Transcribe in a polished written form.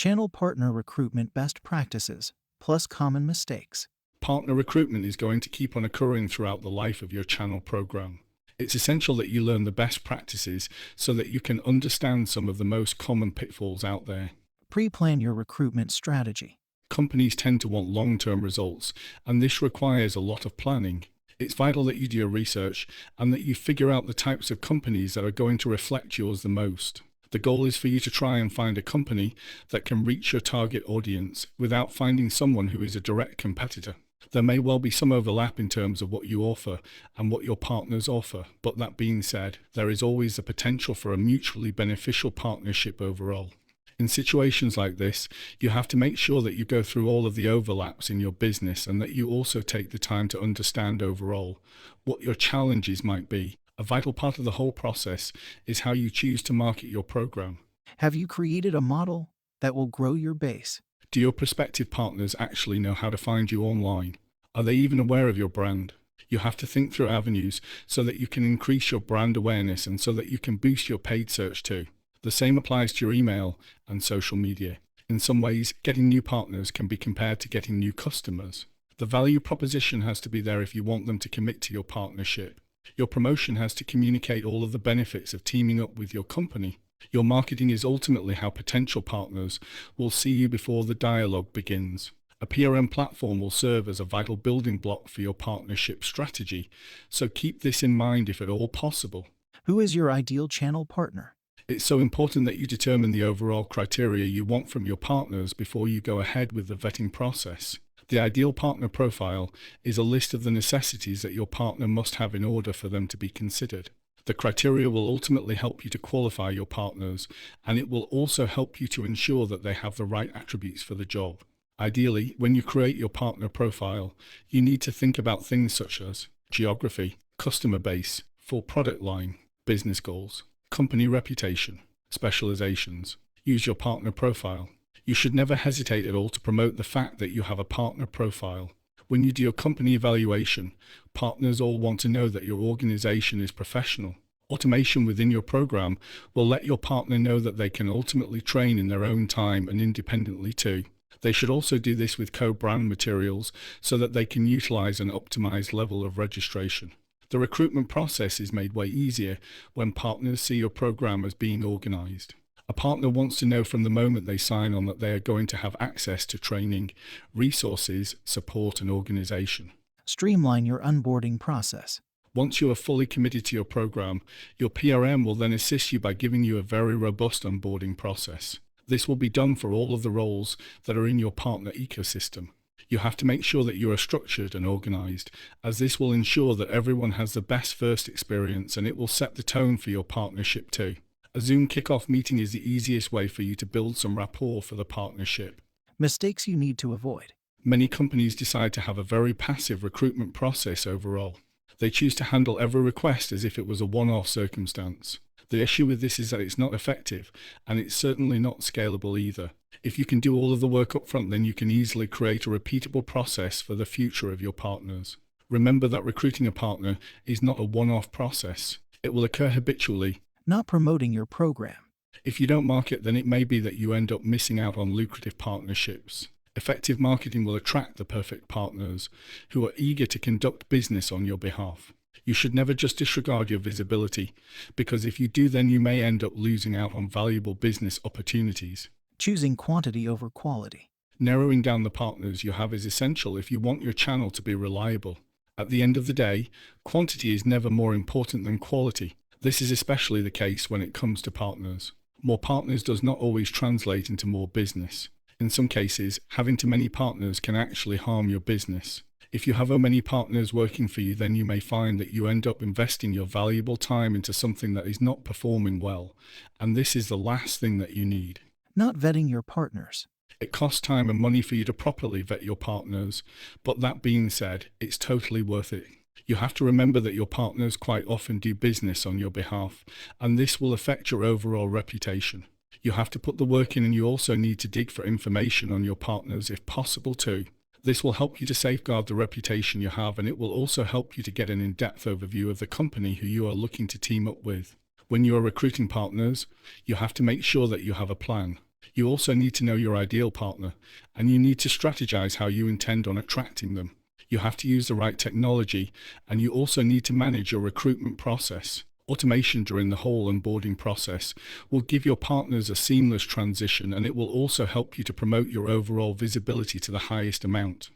Channel partner recruitment best practices, plus common mistakes. Partner recruitment is going to keep on occurring throughout the life of your channel program. It's essential that you learn the best practices so that you can understand some of the most common pitfalls out there. Pre-plan your recruitment strategy. Companies tend to want long-term results, and this requires a lot of planning. It's vital that you do your research and that you figure out the types of companies that are going to reflect yours the most. The goal is for you to try and find a company that can reach your target audience without finding someone who is a direct competitor. There may well be some overlap in terms of what you offer and what your partners offer, but that being said, there is always the potential for a mutually beneficial partnership overall. In situations like this, you have to make sure that you go through all of the overlaps in your business and that you also take the time to understand overall what your challenges might be. A vital part of the whole process is how you choose to market your program. Have you created a model that will grow your base? Do your prospective partners actually know how to find you online? Are they even aware of your brand? You have to think through avenues so that you can increase your brand awareness and so that you can boost your paid search too. The same applies to your email and social media. In some ways, getting new partners can be compared to getting new customers. The value proposition has to be there if you want them to commit to your partnership. Your promotion has to communicate all of the benefits of teaming up with your company. Your marketing is ultimately how potential partners will see you before the dialogue begins. A PRM platform will serve as a vital building block for your partnership strategy, so keep this in mind if at all possible. Who is your ideal channel partner? It's so important that you determine the overall criteria you want from your partners before you go ahead with the vetting process. The ideal partner profile is a list of the necessities that your partner must have in order for them to be considered. The criteria will ultimately help you to qualify your partners, and it will also help you to ensure that they have the right attributes for the job. Ideally, when you create your partner profile, you need to think about things such as geography, customer base, full product line, business goals, company reputation, specializations. Use your partner profile. You should never hesitate at all to promote the fact that you have a partner profile. When you do your company evaluation, partners all want to know that your organization is professional. Automation within your program will let your partner know that they can ultimately train in their own time and independently too. They should also do this with co-brand materials so that they can utilize an optimized level of registration. The recruitment process is made way easier when partners see your program as being organized. A partner wants to know from the moment they sign on that they are going to have access to training, resources, support, and organization. Streamline your onboarding process. Once you are fully committed to your program, your PRM will then assist you by giving you a very robust onboarding process. This will be done for all of the roles that are in your partner ecosystem. You have to make sure that you are structured and organized, as this will ensure that everyone has the best first experience and it will set the tone for your partnership too. A Zoom kickoff meeting is the easiest way for you to build some rapport for the partnership. Mistakes you need to avoid. Many companies decide to have a very passive recruitment process overall. They choose to handle every request as if it was a one-off circumstance. The issue with this is that it's not effective, and it's certainly not scalable either. If you can do all of the work up front, then you can easily create a repeatable process for the future of your partners. Remember that recruiting a partner is not a one-off process. It will occur habitually. Not promoting your program. If you don't market, then it may be that you end up missing out on lucrative partnerships. Effective marketing will attract the perfect partners who are eager to conduct business on your behalf. You should never just disregard your visibility, because if you do, then you may end up losing out on valuable business opportunities. Choosing quantity over quality. Narrowing down the partners you have is essential if you want your channel to be reliable. At the end of the day, quantity is never more important than quality. This is especially the case when it comes to partners. More partners does not always translate into more business. In some cases, having too many partners can actually harm your business. If you have so many partners working for you, then you may find that you end up investing your valuable time into something that is not performing well, and this is the last thing that you need. Not vetting your partners. It costs time and money for you to properly vet your partners, but that being said, it's totally worth it. You have to remember that your partners quite often do business on your behalf, and this will affect your overall reputation. You have to put the work in, and you also need to dig for information on your partners if possible too. This will help you to safeguard the reputation you have, and it will also help you to get an in-depth overview of the company who you are looking to team up with. When you are recruiting partners, you have to make sure that you have a plan. You also need to know your ideal partner, and you need to strategize how you intend on attracting them. You have to use the right technology, and you also need to manage your recruitment process. Automation during the whole onboarding process will give your partners a seamless transition, and it will also help you to promote your overall visibility to the highest amount.